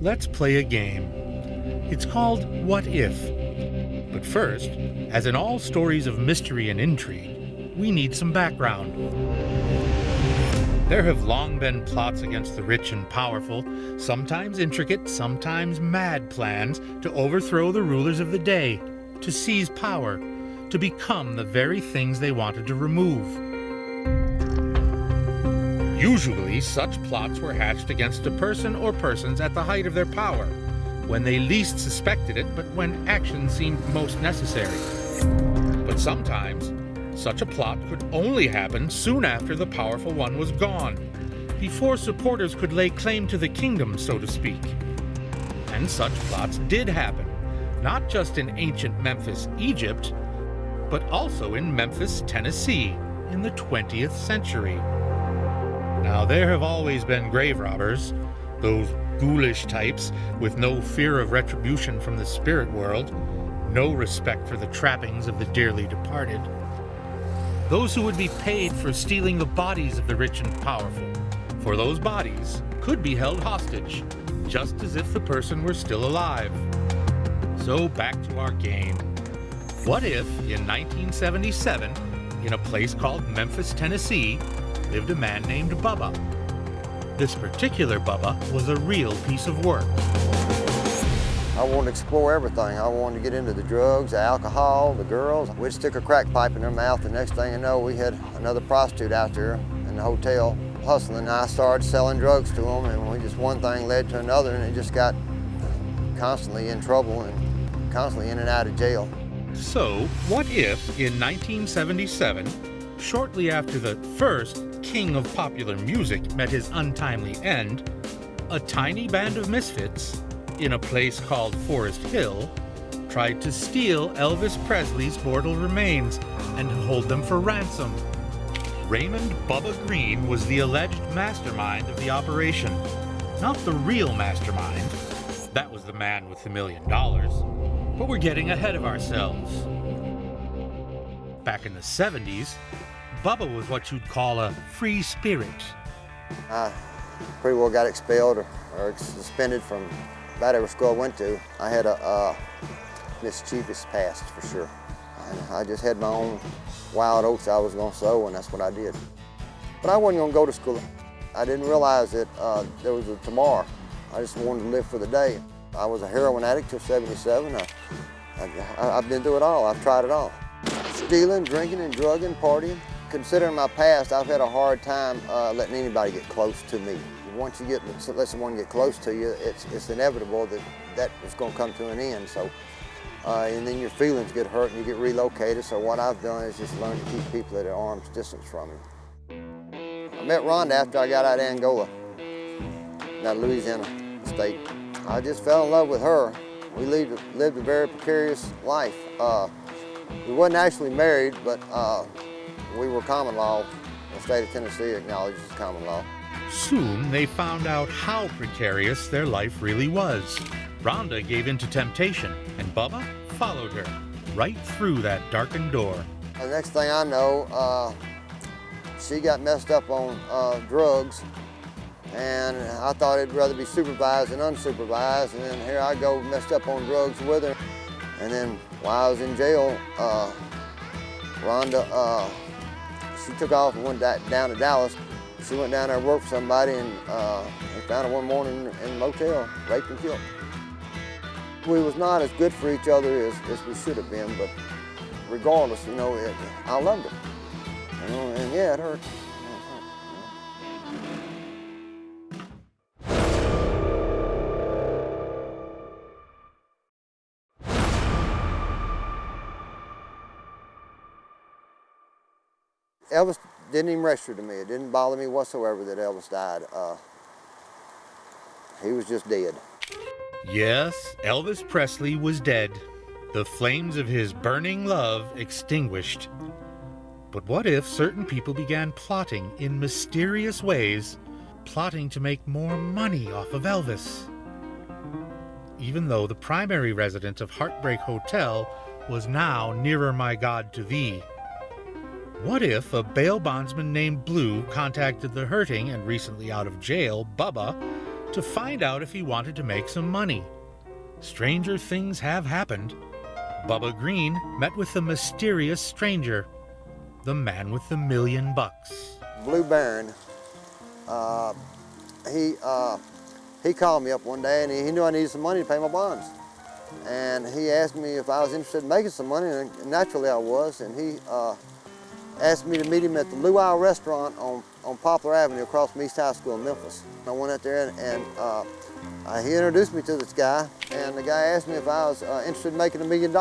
let's play a game. It's called What If? But first, as in all stories of mystery and intrigue, we need some background. There have long been plots against the rich and powerful, sometimes intricate, sometimes mad plans to overthrow the rulers of the day, to seize power, to become the very things they wanted to remove. Usually, such plots were hatched against a person or persons at the height of their power, when they least suspected it, but when action seemed most necessary. But sometimes, such a plot could only happen soon after the powerful one was gone, before supporters could lay claim to the kingdom, so to speak. And such plots did happen, not just in ancient Memphis, Egypt, but also in Memphis, Tennessee, in the 20th century. Now, there have always been grave robbers, those ghoulish types with no fear of retribution from the spirit world, no respect for the trappings of the dearly departed. Those who would be paid for stealing the bodies of the rich and powerful, for those bodies could be held hostage, just as if the person were still alive. So back to our game. What if, in 1977, in a place called Memphis, Tennessee, lived a man named Bubba? This particular Bubba was a real piece of work. I wanted to explore everything. I wanted to get into the drugs, the alcohol, the girls. We'd stick a crack pipe in their mouth. The next thing you know, we had another prostitute out there in the hotel hustling. I started selling drugs to them, and one thing led to another, and it just got constantly in trouble and constantly in and out of jail. So, what if, in 1977, shortly after the first king of popular music met his untimely end, a tiny band of misfits, in a place called Forest Hill, tried to steal Elvis Presley's mortal remains and hold them for ransom. Raymond Bubba Green was the alleged mastermind of the operation. Not the real mastermind. That was the man with $1 million. But we're getting ahead of ourselves. Back in the 70s, Bubba was what you'd call a free spirit. I pretty well got expelled or suspended from about every school I went to. I had a mischievous past, for sure. And I just had my own wild oats I was going to sow, and that's what I did. But I wasn't going to go to school. I didn't realize that there was a tomorrow. I just wanted to live for the day. I was a heroin addict till 77. I've been through it all. I've tried it all. Stealing, drinking, and drugging, partying. Considering my past, I've had a hard time letting anybody get close to me. Once you let someone get close to you, it's inevitable that it's going to come to an end. So, and then your feelings get hurt and you get relocated. So what I've done is just learn to keep people at an arm's distance from me. I met Rhonda after I got out of Angola, that Louisiana state. I just fell in love with her. We lived a very precarious life. We wasn't actually married, but we were common law. The state of Tennessee acknowledges common law. Soon they found out how precarious their life really was. Rhonda gave in to temptation, and Bubba followed her right through that darkened door. The next thing I know, she got messed up on drugs, and I thought it'd rather be supervised than unsupervised, and then here I go messed up on drugs with her. And then while I was in jail, Rhonda, she took off and went down to Dallas. She went down there and worked for somebody, and they found her one morning in a motel, raped and killed. We was not as good for each other as we should have been, but regardless, I loved her. And yeah, it hurt. Elvis didn't even register to me. It didn't bother me whatsoever that Elvis died. He was just dead. Yes, Elvis Presley was dead. The flames of his burning love extinguished. But what if certain people began plotting in mysterious ways, plotting to make more money off of Elvis? Even though the primary residence of Heartbreak Hotel was now nearer my God to thee. What if a bail bondsman named Blue contacted the hurting and recently out of jail Bubba to find out if he wanted to make some money. Stranger things have happened. Bubba Green met with the mysterious stranger, the man with the $1 million. Blue Baron, he called me up one day and he knew I needed some money to pay my bonds. And he asked me if I was interested in making some money, and naturally I was. And he asked me to meet him at the Luau restaurant on Poplar Avenue across from East High School in Memphis. I went out there and he introduced me to this guy, and the guy asked me if I was interested in making $1 million.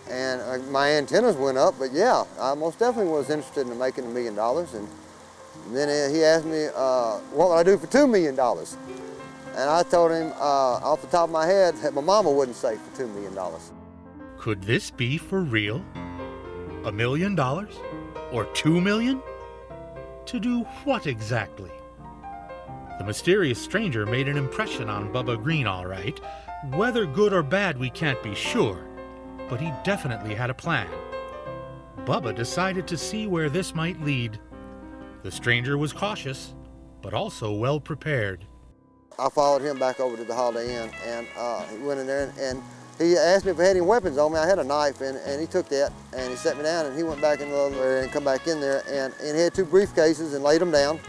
And my antennas went up, but yeah, I most definitely was interested in making $1 million. And then he asked me, what would I do for $2 million? And I told him off the top of my head that my mama wouldn't say for $2 million. Could this be for real? $1 million? Or $2 million? To do what exactly? The mysterious stranger made an impression on Bubba Green, all right. Whether good or bad, we can't be sure, but he definitely had a plan. Bubba decided to see where this might lead. The stranger was cautious, but also well prepared. I followed him back over to the Holiday Inn, and he went in there and he asked me if I had any weapons on me. I had a knife, and he took that, and he set me down, and he went back in the other area and come back in there, and he had 2 briefcases and laid them down.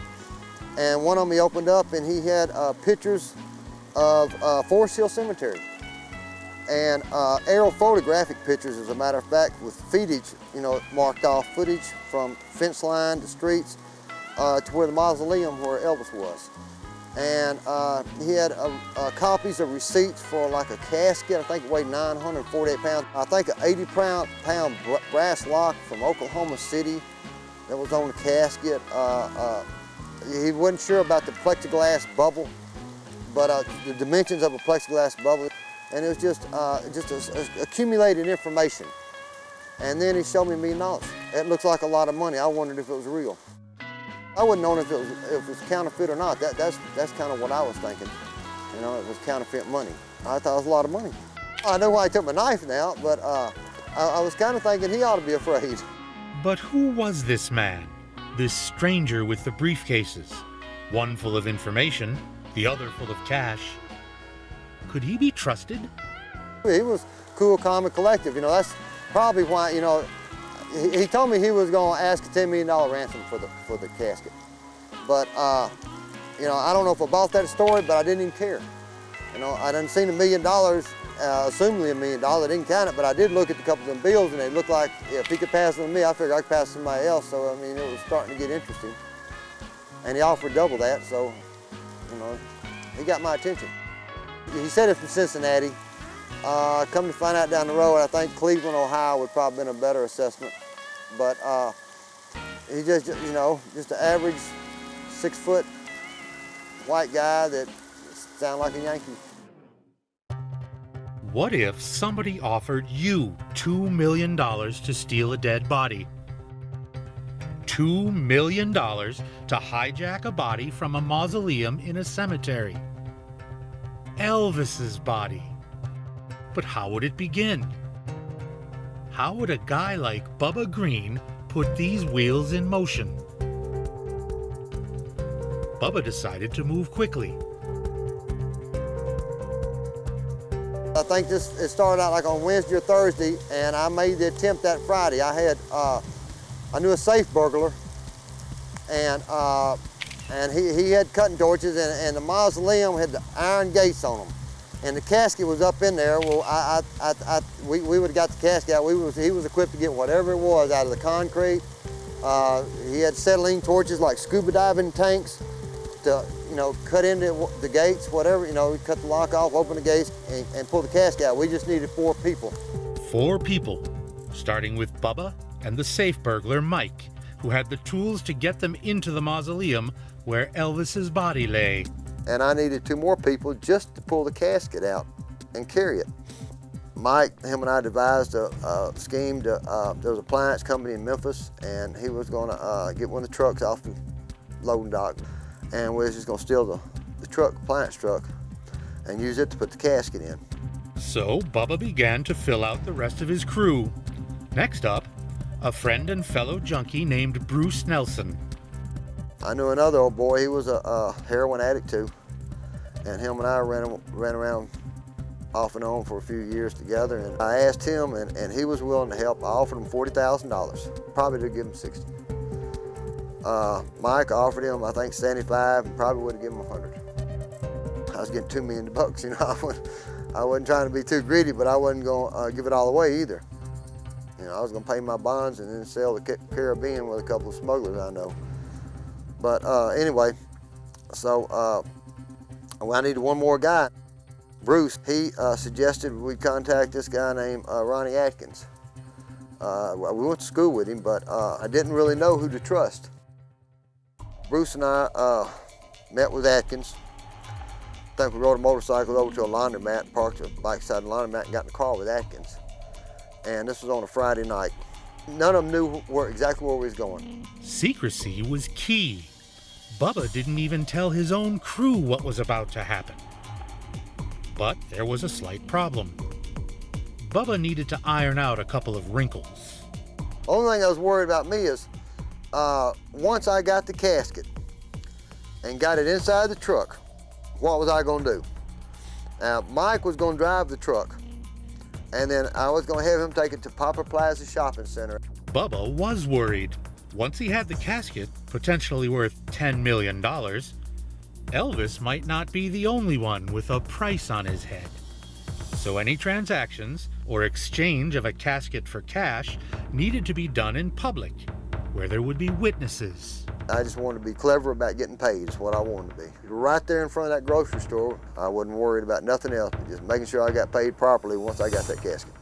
And one of them he opened up, and he had pictures of Forest Hill Cemetery. And aerial photographic pictures, as a matter of fact, with feetage, marked off footage from fence line to streets to where the mausoleum where Elvis was. And he had copies of receipts for like a casket. I think it weighed 948 pounds. I think an 80-pound brass lock from Oklahoma City that was on the casket. He wasn't sure about the plexiglass bubble, but the dimensions of a plexiglass bubble. And it was just accumulated information. And then he showed me $1 million. It looks like a lot of money. I wondered if it was real. I wouldn't know if it was counterfeit or not. That's kind of what I was thinking. It was counterfeit money. I thought it was a lot of money. I know why he took my knife now, but I was kind of thinking he ought to be afraid. But who was this man? This stranger with the briefcases? One full of information, the other full of cash. Could he be trusted? He was cool, calm, and collective. That's probably why, he told me he was going to ask a $10 million ransom for the casket. But, I don't know if I bought that story, but I didn't even care. I done seen $1 million, assumably $1 million. I didn't count it, but I did look at a couple of them bills, and they looked like if he could pass them to me, I figured I could pass somebody else. So, it was starting to get interesting. And he offered double that, so, he got my attention. He said it's from Cincinnati. Come to find out down the road, I think Cleveland, Ohio would probably been a better assessment. But he's just an average 6-foot white guy that sounds like a Yankee. What if somebody offered you $2 million to steal a dead body? $2 million to hijack a body from a mausoleum in a cemetery. Elvis's body. But how would it begin? How would a guy like Bubba Green put these wheels in motion? Bubba decided to move quickly. I think it started out like on Wednesday or Thursday, and I made the attempt that Friday. I knew a safe burglar, and he had cutting torches, and the mausoleum had the iron gates on them. And the casket was up in there. Well, we would have got the casket out. He was equipped to get whatever it was out of the concrete. He had acetylene torches like scuba diving tanks to, cut into the gates, whatever. Cut the lock off, open the gates, and pull the casket out. We just needed 4 people. 4 people, starting with Bubba and the safe burglar Mike, who had the tools to get them into the mausoleum where Elvis's body lay. And I needed 2 more people just to pull the casket out and carry it. Mike, him and I devised a scheme. There was an appliance company in Memphis, and he was going to get one of the trucks off the loading dock, and we was just going to steal the appliance truck, and use it to put the casket in. So Bubba began to fill out the rest of his crew. Next up, a friend and fellow junkie named Bruce Nelson. I knew another old boy. He was a heroin addict too, and him and I ran around off and on for a few years together. And I asked him, and he was willing to help. I offered him $40,000, probably to give him 60. Mike offered him, I think, 75, and probably would have given him 100. I was getting $2 million, you know. I wasn't trying to be too greedy, but I wasn't going to give it all away either. You know, I was going to pay my bonds and then sell the Caribbean with a couple of smugglers I know. But anyway, so I needed one more guy. Bruce, he suggested we contact this guy named Ronnie Atkins. We went to school with him, but I didn't really know who to trust. Bruce and I met with Atkins. I think we rode a motorcycle over to a laundromat, parked the bike beside the laundromat, and got in the car with Atkins. And this was on a Friday night. None of them knew exactly where we was going. Secrecy was key. Bubba didn't even tell his own crew what was about to happen. But there was a slight problem. Bubba needed to iron out a couple of wrinkles. Only thing I was worried about me is, once I got the casket and got it inside the truck, what was I gonna do? Mike was gonna drive the truck, and then I was gonna have him take it to Poplar Plaza Shopping Center. Bubba was worried. Once he had the casket, potentially worth $10 million, Elvis might not be the only one with a price on his head. So any transactions or exchange of a casket for cash needed to be done in public, where there would be witnesses. I just wanted to be clever about getting paid, is what I wanted to be. Right there in front of that grocery store, I wasn't worried about nothing else, but just making sure I got paid properly once I got that casket.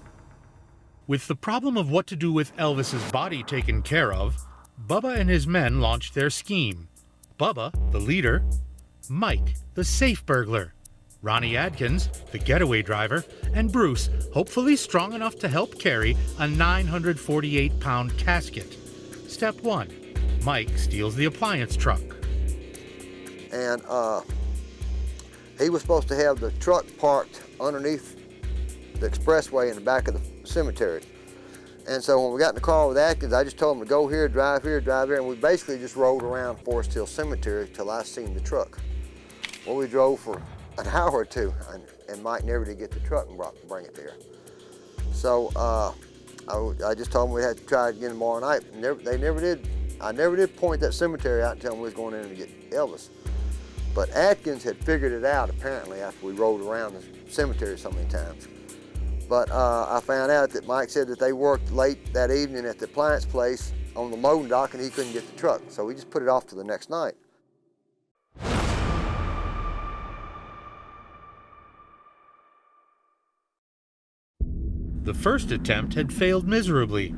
With the problem of what to do with Elvis's body taken care of, Bubba and his men launched their scheme. Bubba, the leader, Mike, the safe burglar, Ronnie Atkins, the getaway driver, and Bruce, hopefully strong enough to help carry a 948-pound casket. Step 1. Mike steals the appliance truck. And he was supposed to have the truck parked underneath the expressway in the back of the cemetery. And so when we got in the car with Atkins, I just told him to go here, drive here, and we basically just rolled around Forest Hill Cemetery till I seen the truck. Well, we drove for an hour or two, and Mike never did get the truck and bring it there. So I just told them we had to try it again tomorrow night. They never did. I never did point that cemetery out and tell them we was going in to get Elvis. But Atkins had figured it out apparently after we rode around the cemetery so many times. But I found out that Mike said that they worked late that evening at the appliance place on the loading dock and he couldn't get the truck. So we just put it off to the next night. The first attempt had failed miserably.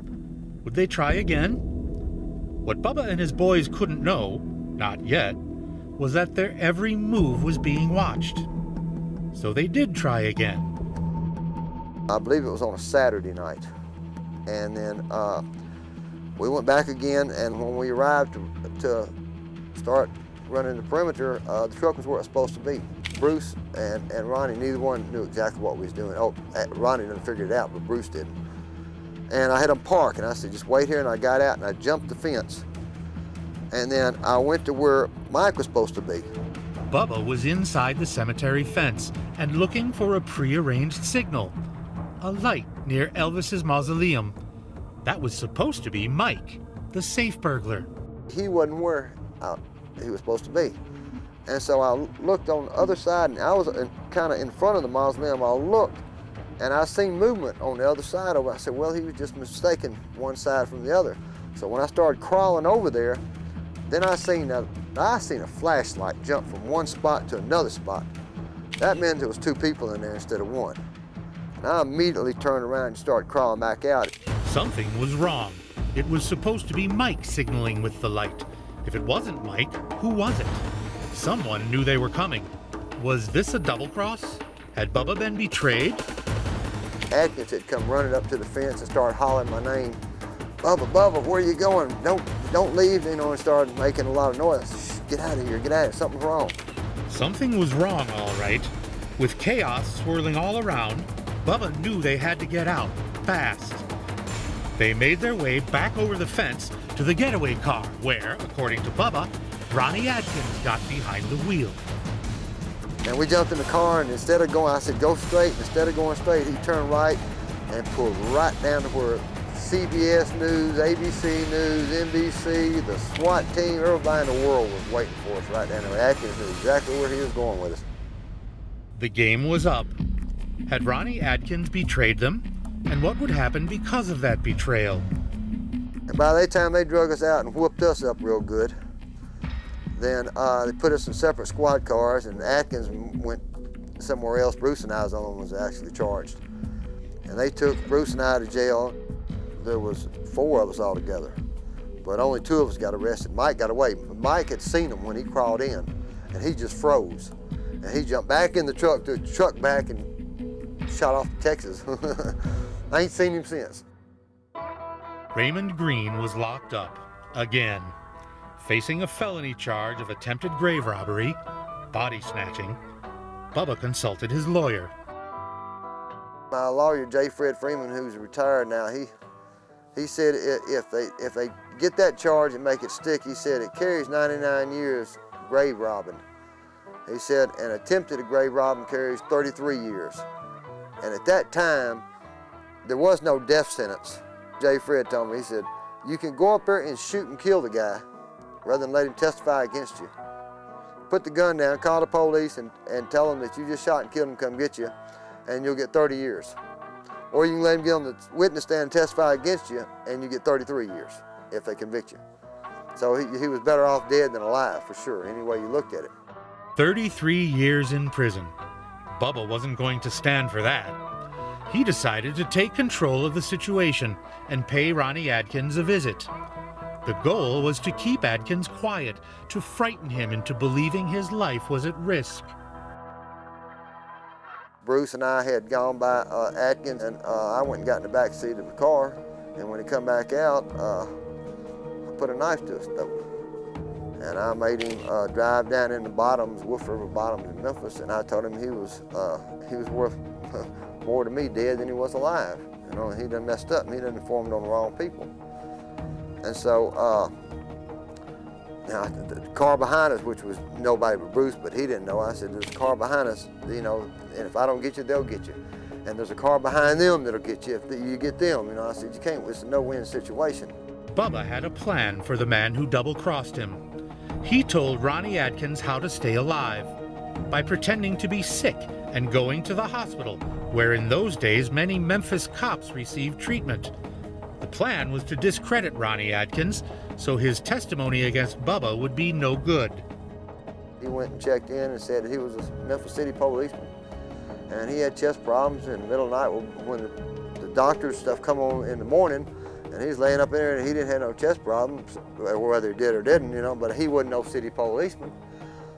Would they try again? What Bubba and his boys couldn't know, not yet, was that their every move was being watched. So they did try again. I believe it was on a Saturday night. And then we went back again, and when we arrived to start running the perimeter, the truck was where it was supposed to be. Bruce and Ronnie, neither one knew exactly what we was doing. Oh, Ronnie didn't figure it out, but Bruce didn't. And I had them park, and I said, just wait here, and I got out, and I jumped the fence. And then I went to where Mike was supposed to be. Bubba was inside the cemetery fence and looking for a prearranged signal. A light near Elvis's mausoleum. That was supposed to be Mike, the safe burglar. He wasn't where he was supposed to be. And so I looked on the other side, and I was kind of in front of the mausoleum. I looked, and I seen movement on the other side of it. I said, well, he was just mistaking one side from the other. So when I started crawling over there, then I seen a flashlight jump from one spot to another spot. That meant there was two people in there instead of one. And I immediately turned around and started crawling back out. Something was wrong. It was supposed to be Mike signaling with the light. If it wasn't Mike, who was it? Someone knew they were coming. Was this a double cross? Had Bubba been betrayed? Atkins had come running up to the fence and started hollering my name. Bubba, Bubba, where are you going? Don't leave, you know, and started making a lot of noise. Shh, get out of here, get out of here, something's wrong. Something was wrong, all right. With chaos swirling all around, Bubba knew they had to get out, fast. They made their way back over the fence to the getaway car, where, according to Bubba, Ronnie Atkins got behind the wheel. And we jumped in the car, and instead of going, I said, go straight. And instead of going straight, he turned right and pulled right down to where CBS News, ABC News, NBC, the SWAT team, everybody in the world was waiting for us right down there. Atkins knew exactly where he was going with us. The game was up. Had Ronnie Atkins betrayed them? And what would happen because of that betrayal? And by that time, they drug us out and whooped us up real good. Then they put us in separate squad cars, and Atkins went somewhere else. Bruce and I was the only ones that actually charged. And they took Bruce and I to jail. There was 4 of us altogether, but only 2 of us got arrested. Mike got away. Mike had seen him when he crawled in, and he just froze. And he jumped back in the truck, took the truck back, and shot off to Texas. I ain't seen him since. Raymond Green was locked up again, facing a felony charge of attempted grave robbery, body snatching. Bubba consulted his lawyer. My lawyer, J. Fred Freeman, who's retired now, he said if they get that charge and make it stick, he said it carries 99 years grave robbing. He said an attempted grave robbing carries 33 years. And at that time, there was no death sentence. J. Fred told me, he said, you can go up there and shoot and kill the guy rather than let him testify against you. Put the gun down, call the police, and tell them that you just shot and killed him, come get you, and you'll get 30 years. Or you can let him get on the witness stand and testify against you, and you get 33 years if they convict you. So he was better off dead than alive, for sure, any way you looked at it. 33 years in prison. Bubba wasn't going to stand for that. He decided to take control of the situation and pay Ronnie Atkins a visit. The goal was to keep Atkins quiet, to frighten him into believing his life was at risk. Bruce and I had gone by Atkins, and I went and got in the back seat of the car, and when he come back out, I put a knife to his throat. And I made him drive down in the bottoms, Wolf River bottoms in Memphis, and I told him he was worth more to me dead than he was alive. You know, he done messed up and he done informed on the wrong people. And so, now the car behind us, which was nobody but Bruce, but he didn't know, I said, there's a car behind us, you know, and if I don't get you, they'll get you. And there's a car behind them that'll get you if you get them. You know, I said, you can't, it's a no-win situation. Bubba had a plan for the man who double-crossed him. He told Ronnie Atkins how to stay alive by pretending to be sick and going to the hospital, where in those days many Memphis cops received treatment. The plan was to discredit Ronnie Atkins so his testimony against Bubba would be no good. He went and checked in and said he was a Memphis City policeman, and he had chest problems in the middle of the night when the doctor's stuff come on in the morning, and he's laying up in there and he didn't have no chest problems, whether he did or didn't, you know, but he wasn't no city policeman.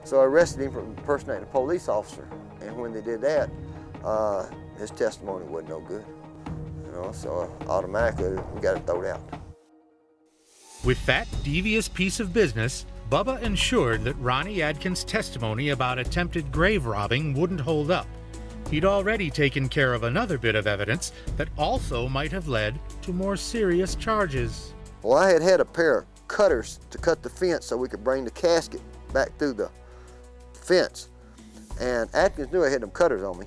So I arrested him for impersonating a police officer, and when they did that, his testimony wasn't no good. You know, so automatically we got it thrown out. With that devious piece of business, Bubba ensured that Ronnie Atkins' testimony about attempted grave robbing wouldn't hold up. He'd already taken care of another bit of evidence that also might have led to more serious charges. Well, I had a pair of cutters to cut the fence so we could bring the casket back through the fence. And Atkins knew I had them cutters on me.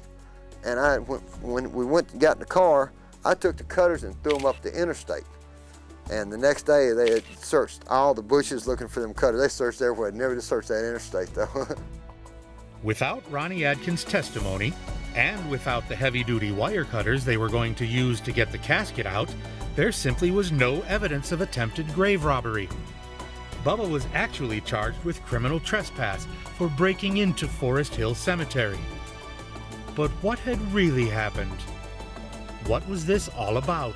And when we went and got in the car, I took the cutters and threw them up the interstate. And the next day, they had searched all the bushes looking for them cutters. They searched everywhere, never to search that interstate, though. Without Ronnie Atkins' testimony, and without the heavy-duty wire cutters they were going to use to get the casket out, there simply was no evidence of attempted grave robbery. Bubba was actually charged with criminal trespass for breaking into Forest Hill Cemetery. But what had really happened? What was this all about?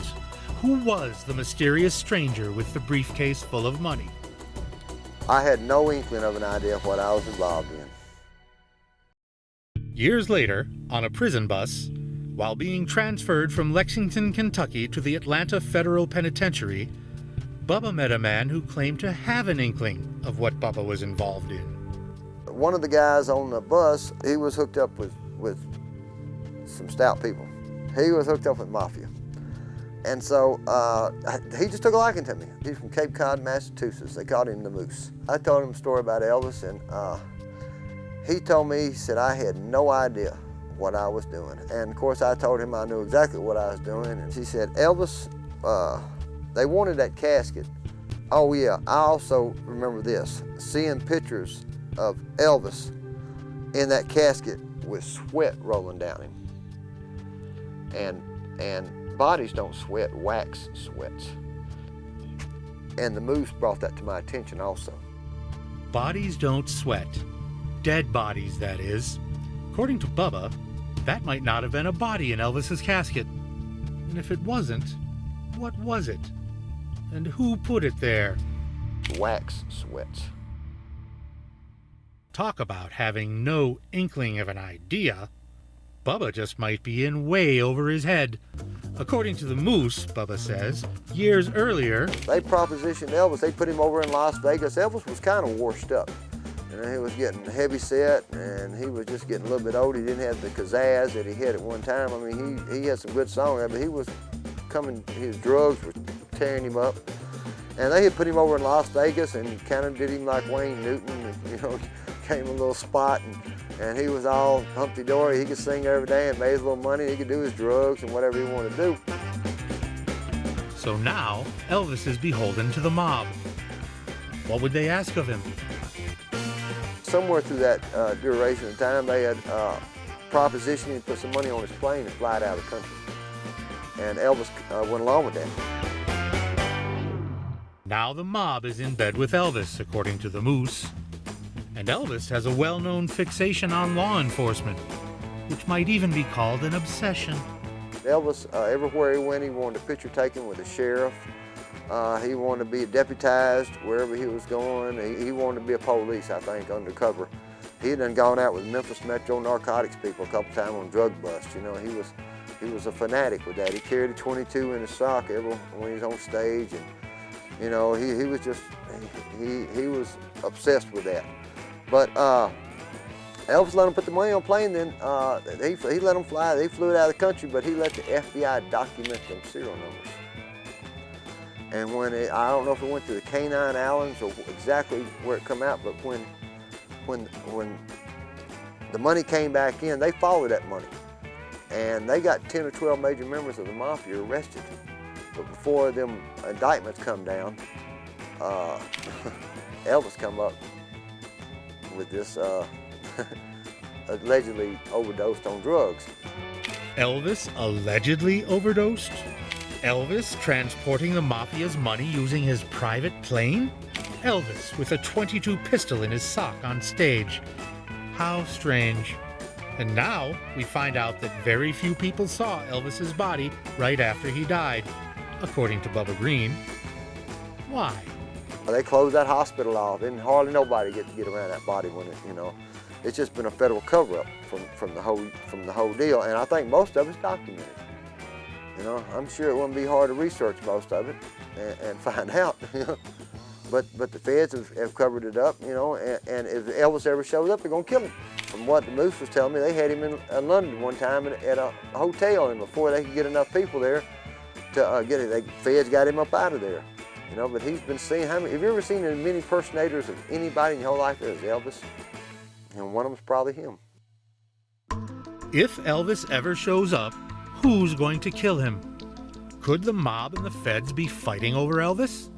Who was the mysterious stranger with the briefcase full of money? I had no inkling of an idea of what I was involved in. Years later, on a prison bus, while being transferred from Lexington, Kentucky to the Atlanta Federal Penitentiary, Bubba met a man who claimed to have an inkling of what Bubba was involved in. One of the guys on the bus, he was hooked up with some stout people. He was hooked up with mafia. And so he just took a liking to me. He's from Cape Cod, Massachusetts. They called him the Moose. I told him a story about Elvis, and He told me, he said, I had no idea what I was doing. And of course I told him I knew exactly what I was doing. And he said, Elvis, they wanted that casket. Oh yeah, I also remember this, seeing pictures of Elvis in that casket with sweat rolling down him. And bodies don't sweat, wax sweats. And the moose brought that to my attention also. Bodies don't sweat. Dead bodies, that is. According to Bubba, that might not have been a body in Elvis's casket. And if it wasn't, what was it? And who put it there? Wax sweats. Talk about having no inkling of an idea. Bubba just might be in way over his head. According to the moose, Bubba says, years earlier, they propositioned Elvis. They put him over in Las Vegas. Elvis was kind of washed up. He was getting heavy set, and he was just getting a little bit old. He didn't have the pizzazz that he had at one time. I mean, he had some good songs, but he was coming, his drugs were tearing him up. And they had put him over in Las Vegas and kind of did him like Wayne Newton, and, gave him a little spot, and he was all humpty-dory. He could sing every day and made his little money. He could do his drugs and whatever he wanted to do. So now, Elvis is beholden to the mob. What would they ask of him? Somewhere through that duration of time, they had propositioned him to put some money on his plane and fly it out of the country. And Elvis went along with that. Now the mob is in bed with Elvis, according to the moose. And Elvis has a well-known fixation on law enforcement, which might even be called an obsession. Elvis, everywhere he went, he wanted a picture taken with the sheriff. He wanted to be deputized wherever he was going. He wanted to be a police, I think, undercover. He had done gone out with Memphis Metro narcotics people a couple times on drug busts. He was a fanatic with that. He carried a 22 in his sock when he was on stage, and he was just he was obsessed with that. But Elvis let him put the money on a plane. Then he let them fly. They flew it out of the country, but he let the FBI document them serial numbers. And I don't know if it went to the Canine Islands or exactly where it come out, but when the money came back in, they followed that money. And they got 10 or 12 major members of the mafia arrested. But before them indictments come down, Elvis come up with this allegedly overdosed on drugs. Elvis allegedly overdosed? Elvis transporting the mafia's money using his private plane? Elvis with a .22 pistol in his sock on stage. How strange. And now we find out that very few people saw Elvis's body right after he died, according to Bubba Green. Why? They closed that hospital off. Didn't hardly nobody get to get around that body when it's just been a federal cover-up from the whole deal, and I think most of it's documented. I'm sure it wouldn't be hard to research most of it and find out. But the feds have covered it up, and if Elvis ever shows up, they're gonna kill him. From what the moose was telling me, they had him in London one time at a hotel, and before they could get enough people there to get it, the feds got him up out of there. But he's been seen. Have you ever seen as many impersonators of anybody in your whole life as Elvis? And one of them's probably him. If Elvis ever shows up, who's going to kill him? Could the mob and the feds be fighting over Elvis?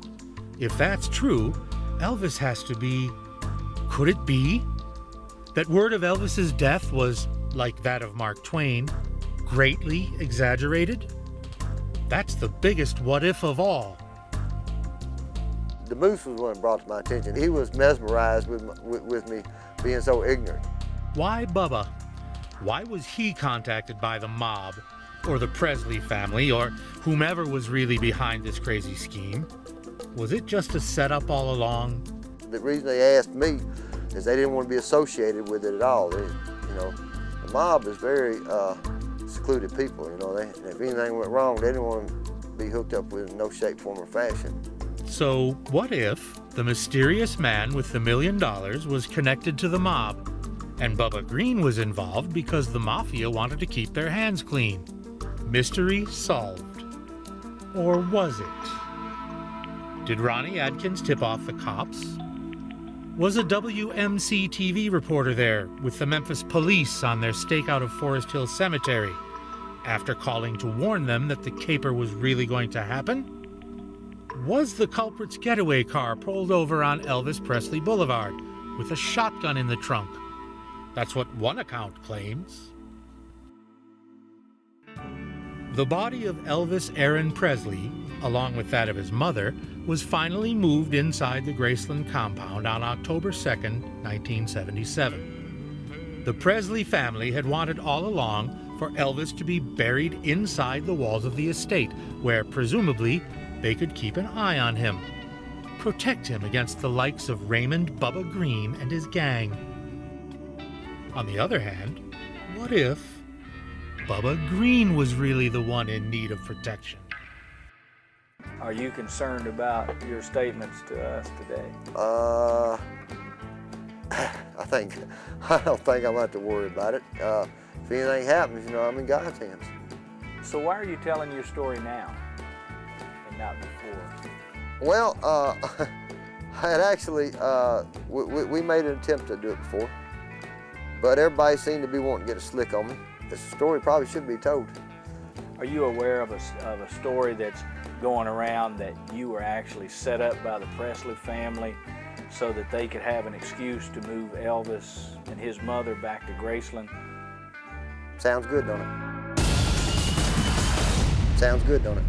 If that's true, Elvis has to be... Could it be that word of Elvis's death was, like that of Mark Twain, greatly exaggerated? That's the biggest what-if of all. The moose was one that brought to my attention. He was mesmerized with me being so ignorant. Why Bubba? Why was he contacted by the mob, or the Presley family, or whomever was really behind this crazy scheme? Was it just a setup all along? The reason they asked me is they didn't want to be associated with it at all. The mob is very secluded people. If anything went wrong, they didn't want to be hooked up with in no shape, form, or fashion. So what if the mysterious man with the $1 million was connected to the mob, and Bubba Green was involved because the mafia wanted to keep their hands clean? Mystery solved. Or was it? Did Ronnie Adkins tip off the cops? Was a WMC TV reporter there with the Memphis police on their stakeout of Forest Hill Cemetery after calling to warn them that the caper was really going to happen? Was the culprit's getaway car pulled over on Elvis Presley Boulevard with a shotgun in the trunk? That's what one account claims. The body of Elvis Aaron Presley, along with that of his mother, was finally moved inside the Graceland compound on October 2nd, 1977. The Presley family had wanted all along for Elvis to be buried inside the walls of the estate, where presumably they could keep an eye on him, protect him against the likes of Raymond Bubba Green and his gang. On the other hand, what if Bubba Green was really the one in need of protection? Are you concerned about your statements to us today? I don't think I'm going to have to worry about it. If anything happens, I'm in God's hands. So why are you telling your story now and not before? Well, I had actually, we made an attempt to do it before, but everybody seemed to be wanting to get a slick on me. This story probably should be told. Are you aware of a story that's going around that you were actually set up by the Presley family so that they could have an excuse to move Elvis and his mother back to Graceland? Sounds good, don't it? Sounds good, don't it?